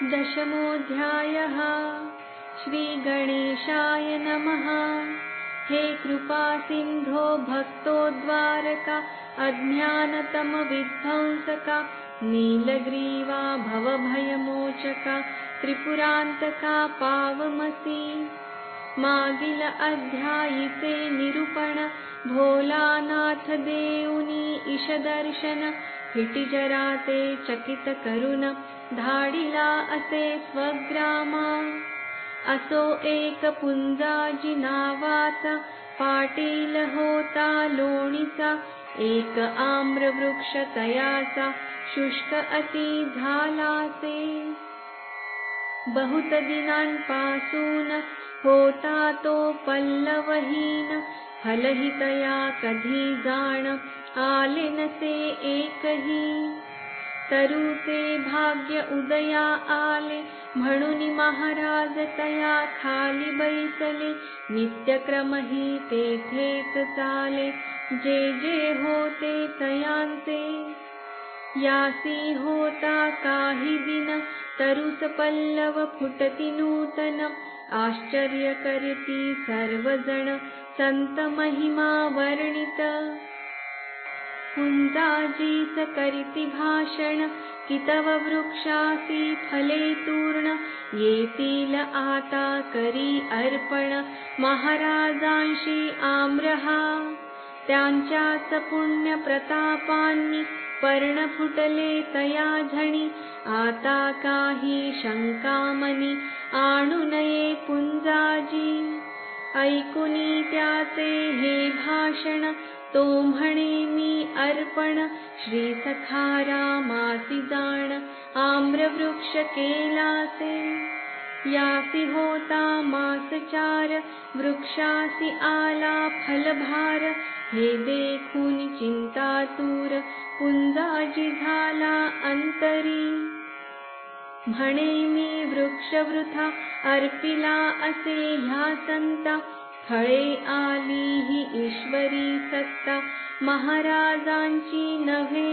दशमोऽध्यायः। श्रीगणेशाय नमः। हे कृपा सिंधो भक्तोद्धारका अज्ञानतमविध्वंसका नीलग्रीवा भवभयमोचका त्रिपुरान्तका पावमसि। मागील अध्यायीचे निरूपण भोलानाथ देऊनी ईशदर्शन हिटिजराते चकित करून धाडिला असे स्वग्रामा। असो एक पुंजाजी नावाचा पाटील होता लोणीचा एक आम्रवृक्ष तयाचा शुष्क अति झालासे। बहुत दिनांपासून होता तो पल्लवहीन फलही तया कधी जाण आले नसे एकही। तरुचे भाग्य उदया आले म्हणून महाराज तया खाली बैसले नित्यक्रमही तेथेच चाले जे जे होते तयांचे। यासी होता काही दिन तरुस पल्लव फुटती नूतन आश्चर्य करती सर्वजण संत महिमा वर्णित। पुंजाजीस करीती भाषण की तव वृक्षासी फले तूर्ण येतील आता करी अर्पण महाराजांशी आम्रहा। त्यांच्याच पुण्य प्रतापांनी पर्ण फुटले तया झणी आता काही शंकामनी आणू नये पुंजाजी। ऐकुनी त्याचे हे भाषण तो म्हणे मी अर्पण श्री सखारामासी जाण आम्रवृक्ष केलासे। यासी होता मास 4 वृक्षासी आला फलभार हे देखून चिंतातूर पुंजाजी झाला अंतरी। म्हणे मी वृक्ष वृथा अर्पिला असे ह्या संता फळे आली ही ईश्वरी सत्ता महाराजांची नव्हे।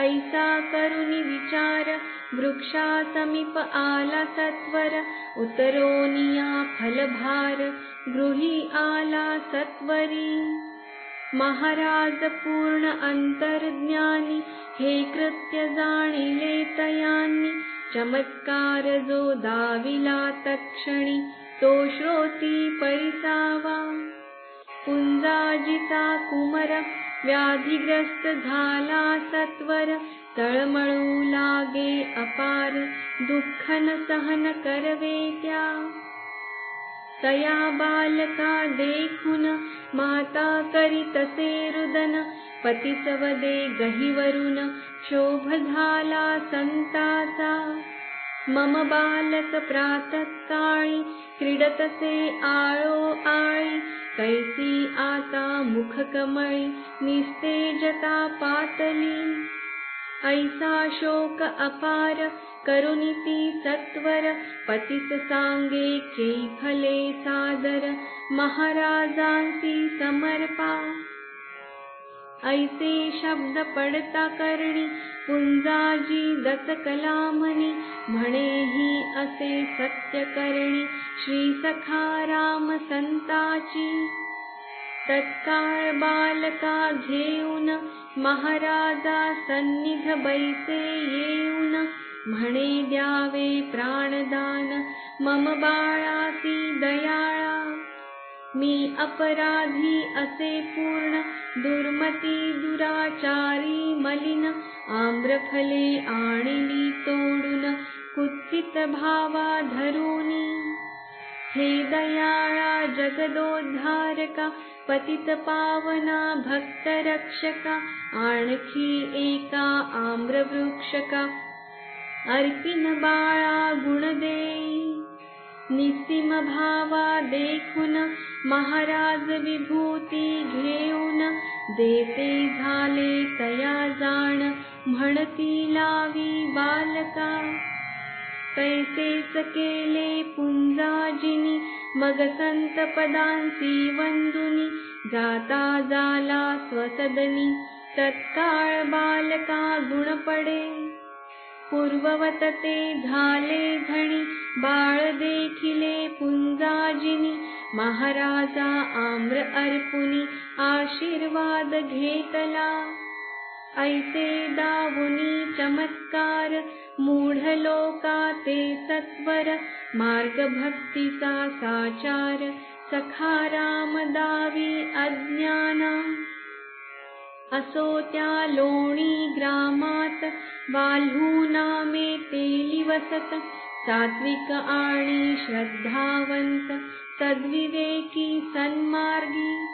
ऐसा करुनी विचार वृक्षा समीप आला सत्वर उतरोनिया फलभार गृही आला सत्वरी। महाराज पूर्ण अंतर्ज्ञानी हे कृत्य जाणिले तयांनी चमत्कार जो दाविला तत्क्षणी तो श्रोती परिसावा। पुंजाजीचा कुमर व्याधिग्रस्त झाला सत्वर तळमळू लागे अपार दुःखन सहन करवे त्या। तया बालका देखून माता करी तसे रुदन पतिसवदे गहिवरून क्षोभ झाला संताचा। मम बालक प्रातःकाळी क्रीडतसे आळो आळी कैसी आता मुख कमळी निस्तेजता पातली। ऐसा शोक अपार करुनिती सत्वर पतिस सांगे केई फले सादर महाराजांसी समर्पा। ऐसे शब्द पडता करणी पुंजाजी दस कलामणी म्हणे ही असे सत्य करणी श्री सखाराम संताची। तत्काळ बालका घेऊन महाराजा सन्निध बैसे येऊन म्हणे द्यावे प्राणदान मम बाळासी दयाळा। मी अपराधी असे पूर्ण दुर्मती दुराचारी मलिन आम्रफले आणिली तोडून कुत्सित भावा धरुनी। हे दयाळा जगदोद्धारका पतित पावना भक्त रक्षका आणखी एका आम्रवृक्षका अर्पिन बाळा गुण देई। निस्सीम भावा देखून महाराज विभूती घेऊन देते झाले तया जाण म्हणती लावी बालका। तैसेच केले पुंजाजिनी मग संत पदांसी वंदुनी जाता जाला स्वसदनी तत्काळ बालका गुण पडे। पूर्ववत ते झाले धणी, बाळ देखिले पुंजाजिनी. महाराजा आम्र अर्पुनी, आशीर्वाद घेतला. ऐसे दावुनी चमत्कार, मूढ लोका ते सत्वर. मार्ग भक्तीचा साचार, सखा राम दावी अज्ञाना. असो त्या लोणी ग्रामात, वाल्हू नामे तेली वसत. सात्विक आणि श्रद्धावंत, सद्विवेकी सन्मार्गी.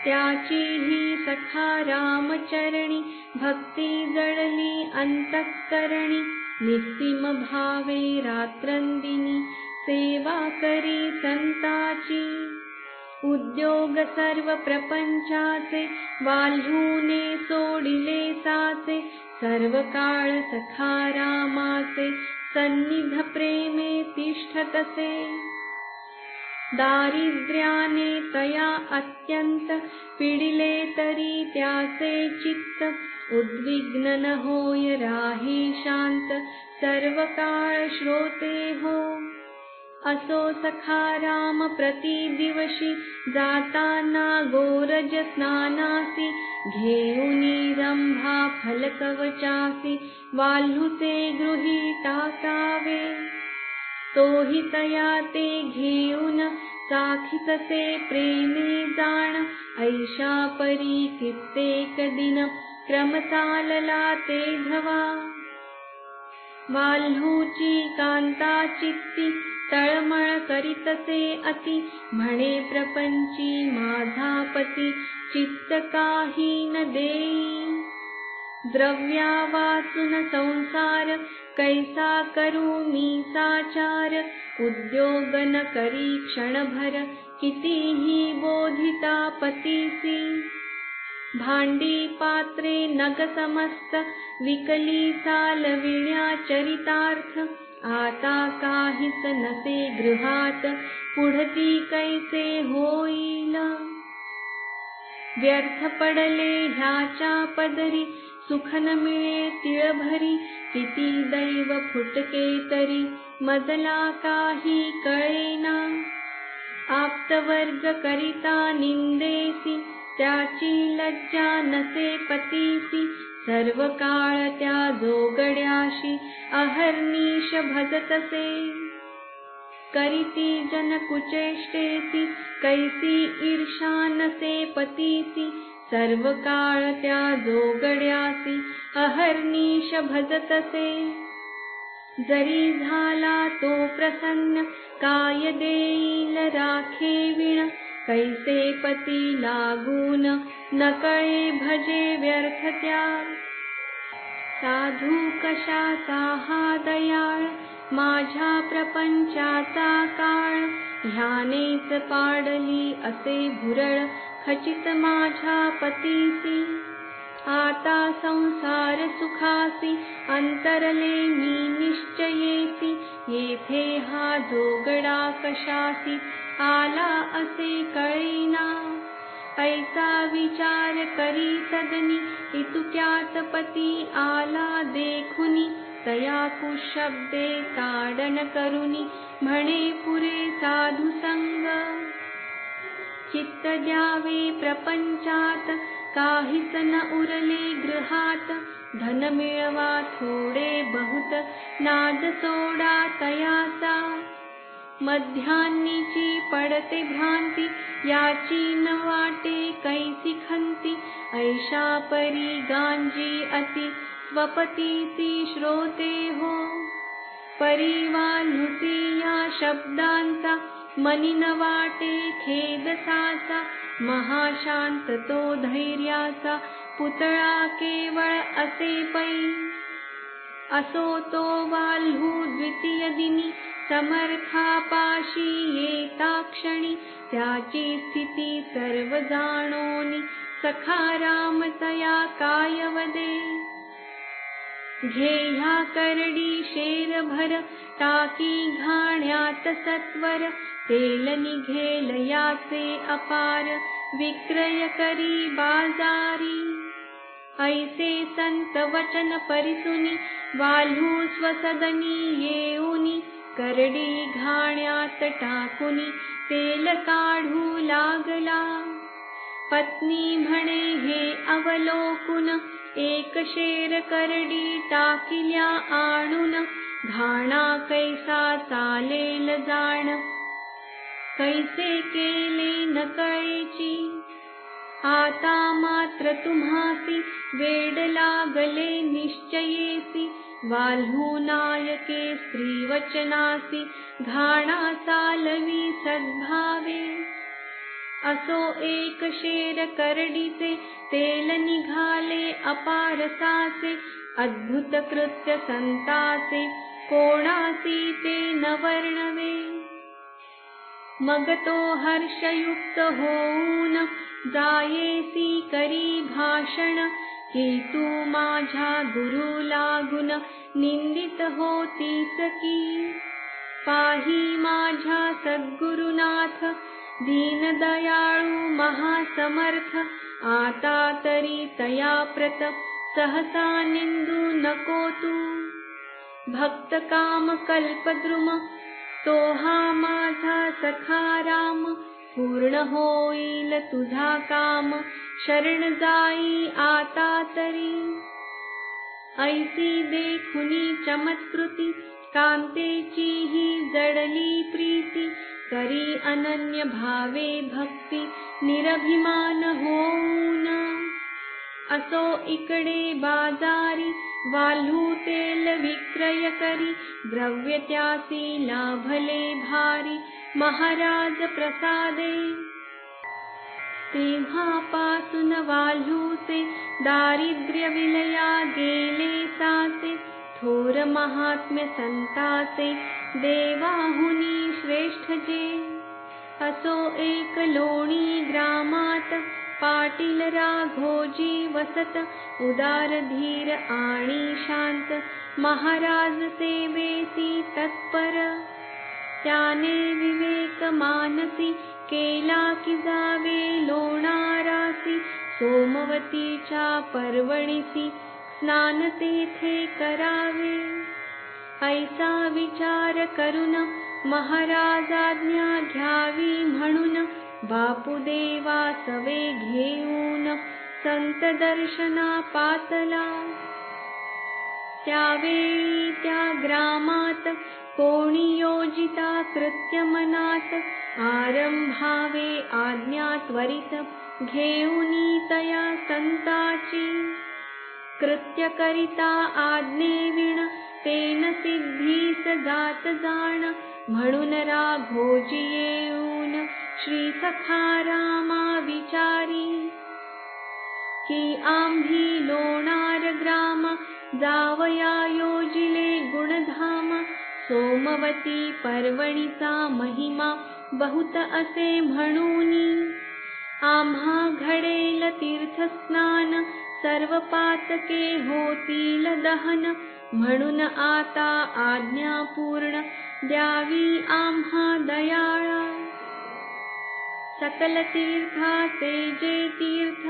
त्याचीही सखा रामचरणी, भक्ती जळली अंतःकरणी. निस्सीम भावे रात्रंदिनी, सेवा करी संताची. उद्योग सर्व प्रपंचाचे, वाल्हूने सोडिले साचे. सर्व काळ सखा रामाचे, सन्निध प्रेमे तिष्ठतसे. दारिद्र्याने तया अत्यंत, पिडिले तरी त्याचे चित्त. उद्विग्न न होय राही शांत, सर्व काळ श्रोते हो. असो सखा राम प्रति दिवशी, जाताना गोरज स्नानासी. घेऊनी रंभा फलकवचासी, वाल्हूचे गृही टाकावे. तोही तया ते घेऊन, साखितसे प्रेमे जाण. ऐशा परी कित्येक दिन, क्रम चालला ते धवा. वाल्हूची कांता चित्ती, तळमळ करीतसे अति. म्हणे प्रपंची माझा पती, चित्त काही न देई. द्रव्या वाचून संसार, कैसा करू मी साचार. उद्योग न करी क्षणभर, कितीही बोधिता पतीसी. भांडी पात्रे नग समस्त, विकली चालविण्या चरितार्थ. आता काहीच नसे गृहात, पुढती कैसे होईल. व्यर्थ पडले ह्याच्या पदरी, सुख न मिळे तिळभरी. किती दैव फुटके तरी, मजला काही कळेना. आप्तवर्ग करिता निंदेसी, त्याची लज्जा नसे पतीसी. सर्व काळ त्या जोगड्याशी, अहर्निश भजतसे. करीती जन कुचेष्टेसी, कैसी ईर्षा नसे पतीसी. सर्व काळ त्या जोगड्यासी, अहर्निश भजतसे. जरी झाला तो प्रसन्न, काय देईल राखे विण. कैसे पती लागून, न कळे भजे व्यर्थ त्या. साधू कशाचा हा दयाळ, माझ्या प्रपंचाचा काळ. ह्यानेच पाडली असे भुरळ, खचित माझ्या पतीसी. आता संसार सुखासी, अंतरले मी निश्चयेसी. येथे हा जोगडा कशासी, आला असे कळेना. ऐसा विचार करी तदनी, इतुक्यात पती आला देखुनी. तया कुशब्दे ताडन करुनी, म्हणे पुरे साधू संग. चित्त द्यावे प्रपंचात, काहीच न उरले गृहात. धन मिळवा थोडे बहुत, नाद सोडा तयाचा. मध्यान्नीची पडते भ्रांती, याची न वाटे कैसी खंती. ऐशा परी गांजी अति, स्वपतीसी श्रोते हो. परिवाल्हुसी या शब्दांचा, मनी न वाटे खेद साचा. महाशांत तो धैर्याचा, पुतळा केवळ असे पै. असो तो वाल्हू द्वितीय दिनी, समर्थापाशी येता क्षणी. त्याची स्थिती सर्व जाणोनी, सखा राम तया काय वदे. घेह्या करडी शेरभर, टाकी घाण्यात सत्वर. तेल निघेल याचे अपार, विक्रय करी बाजारी. ऐसे संत वचन परिसुनी वाल्हू स्वसदनी येऊनी करडी घाण्यात टाकुनी तेल काढू लागला. पत्नी म्हणे हे अवलोकुन एक शेर करडी टाकिल्या आणून घाणा कैसा चालेल जाण. कैसे केले न कळेची आता मात्र तुम्हासी वेड लागले निश्चयेसी. वाल्हू नायके स्त्रीवचनासी घाणा चालवी सद्भावे. असो एक शेर करडीचे तेल निघाले अपारसाचे. अद्भुत कृत्य संताचे कोणासी ते न वर्णवे. मग तो हर्षयुक्त होऊन जायेसी करी भाषण की तू माझ्या गुरु लागून निंदित होतीस की. पाही माझ्या सद्गुरुनाथ दीनदयाळू महासमर्थ. आता तरी तया प्रत सहसा निंदू नको तू. भक्त काम कल्पद्रुम तो हा माझा सखा राम. पूर्ण होईल तुझा काम शरण जाई आता तरी. ऐसी देखुनी चमत्कृती कांतेची ही जडली प्रीती. करी अनन्य भावे भक्ती निरभिमान होऊन. असो इकडे बाजारी वाल्हू तेल विक्रय करी. द्रव्य त्यासी लाभले भारी महाराज प्रसादे. तेव्हापासून वाल्हूचे दारिद्र्य विलया गेले साचे. थोर महात्म्य संताचे देवाहुनी श्रेष्ठ जे. असो एक लोणी ग्रामात पाटील राघोजी वसत. उदार धीर आणि शांत महाराज सेवेसी तत्पर. त्याने विवेक मानसी केला की जावे लोणारासी. सोमवतीच्या पर्वणीसी स्नान तेथे करावे. ऐसा विचार करून महाराजाज्ञा घ्यावी म्हणून बापुदेवा सवे घेऊन संत दर्शना पातला. त्यावेळी त्या ग्रामात कोणी योजिता कृत्य मनात. आरंभावे आज्ञा त्वरित घेऊनी तया संताची. कृत्य करिता आज्ञेविण तेन सिद्धीस जात जाण. म्हणून राघोजी येऊन श्री सखारामा विचारी की आम्ही लोणार ग्राम जावया योजिले गुणधाम. सोमवती पर्वणीचा महिमा बहुत असे म्हणूनी. आम्हा घडेल तीर्थस्नान सर्व पातके होतील दहन. म्हणून आता आज्ञा पूर्ण द्यावी आम्हा दयाळा. सकल तीर्थाचे जे तीर्थ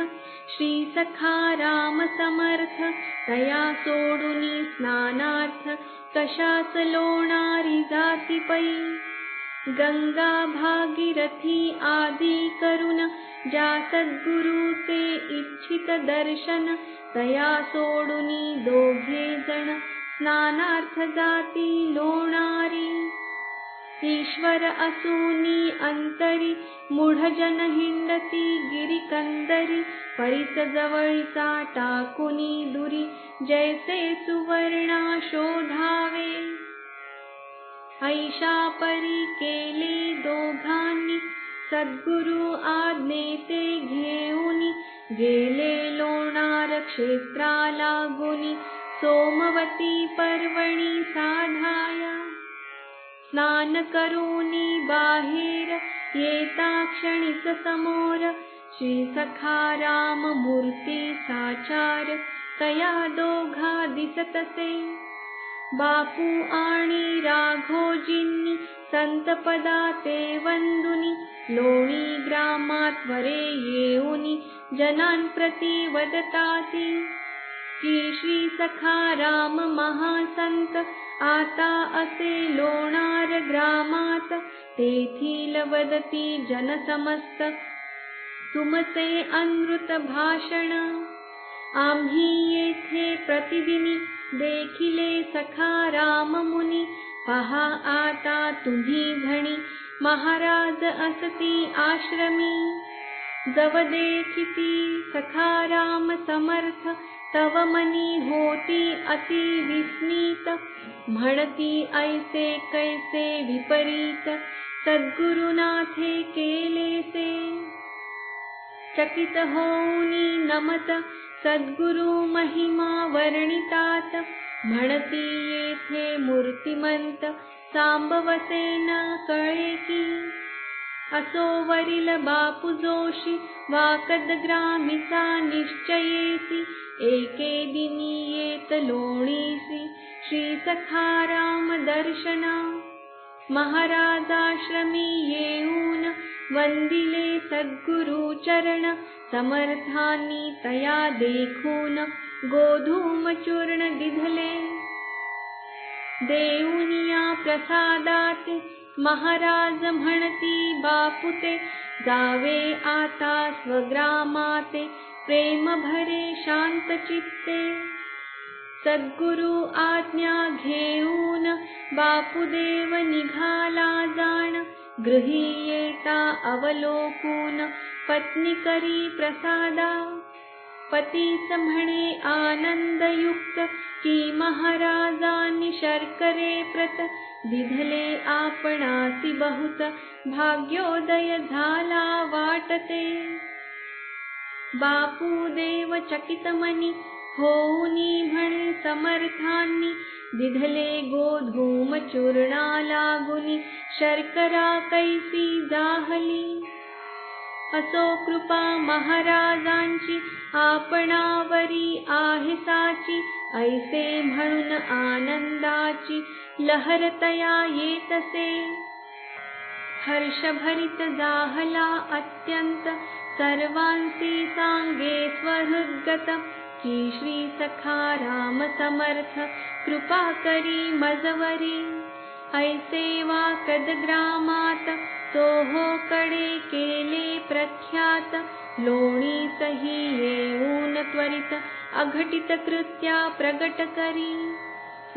श्री सखा राम समर्थ. तया सोडुनी स्नानार्थ कशास लोणारी जाती पै. गंगा भागीरथी आदी करून ज्या सद्गुरूचे इच्छित दर्शन. तया सोडुनी दोघे जण स्नानार्थ जाती लोणारी. ईश्वर असुनी अंतरी मूढजन हिंडती गिरिकंदरी. परिस जवळचा टाकुनी दुरी जैसे सुवर्णा शोधावे. ऐशा परी केले दोघांनी सद्गुरु आज्ञे ते घेऊनी. गेले लोणार क्षेत्राला गुनी सोमवती पर्वणी साधाया. स्नान करूनी बाहेर येता क्षणीच समोर. श्री सखाराम मूर्ती साचार तया दोघा दिसतसे. बापू आणि राघोजींनी संतपदा ते वंदुनी. लोणी ग्रामात वरे येऊनी जनांप्रती वदताती. की श्री सखा राम महासंत आता असे लोणार ग्रामात तेथील वदती जन समस्त तुमचे अनृत भाषण आम्ही येथे प्रतिदिनी देखिले सखा राम मुनी पहा आता तुम्ही धणी महाराज असती आश्रमी जव देखिती सखा राम समर्थ तव मनी होती अति विस्मित म्हणती ऐसे कैसे विपरीत सद्गुरुनाथे केलेसे चकित होऊनी नमत सद्गुरु महिमा वर्णितात म्हणती येथे मूर्तिमंत सांबवसे न कळे की असो वरील बापू जोशी वाकद ग्रामीचा निश्चयेसी एके दिनी येत लोणीसी श्री सखा राम दर्शना महाराजाश्रमी येऊन वंदिले सद्गुरु चरण समर्थांनी तया देखून गोधूम चूर्ण दिधले देऊनिया प्रसादाते महाराज म्हणती बापुते जावे आता स्वग्रामाते प्रेम भरे शांत चित्ते सद्गुरु आज्ञा घेऊन बापुदेव निघाला जाण गृही येता अवलोकून पत्नी करी प्रसादा पतीस म्हणे आनंदयुक्त की महाराजांनी शर्करे प्रत दिधले आपणासी बहुत भाग्योदय झाला वाटते बापूदेव चकित मनी होऊनी म्हणे समर्थांनी दिधले गोधूम चूर्णा लागुनी शर्करा कैसी जाहली असो कृपा महाराजांची आपणावरी आहे साची ऐसे म्हणून आनंदाची लहर तया येतसे हर्षभरित जाहला अत्यंत सर्वांसी सांगे स्वहृद्गत की श्री सखा राम समर्थ कृपा करी मजवरी ऐसे वाकद ग्रामात सोहो कडे केले प्रख्यात लोणी सही येऊन त्वरित अघटित कृत्या प्रगट करी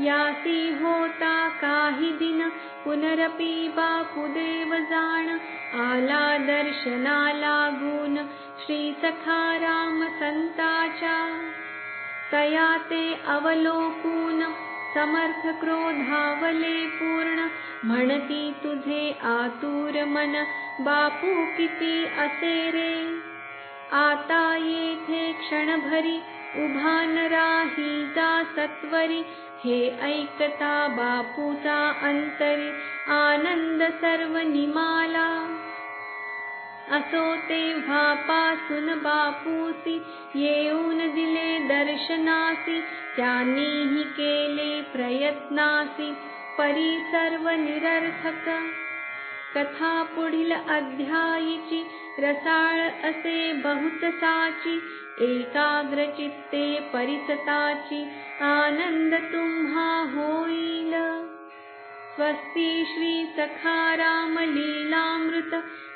यासी होता काही दिन पुनरपि बापुदेव जाण आला दर्शना लागून श्री सखा राम संताच्या तया ते अवलोकून समर्थ क्रोधावले पूर्ण म्हणती तुझे आतुर मन बापू किती असे रे आता येथे क्षणभरी उभा न राही जा सत्वरी हे ऐकता बापूचा अंतरी आनंद सर्व निमाला असो तेव्हापासून बापूसी येऊन दिले दर्शनासी त्यांनीही केले प्रयत्नासी परी सर्व निरर्थक कथा पुढील अध्यायीची रसाळ असे बहुत साची एकाग्र चित्ते परिसताची आनंद तुम्हा होईल स्वस्ती श्री सखा राम लीलामृत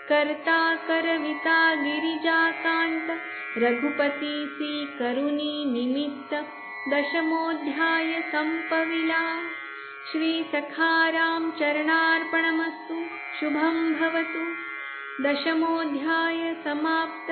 करता करविता गिरिजाकांत रघुपतीसी करुणी निमित्त दशमोऽध्याय संपविला श्री सखा राम चरणार्पणमस्तु शुभं भवतु दशमोऽध्याय समाप्त।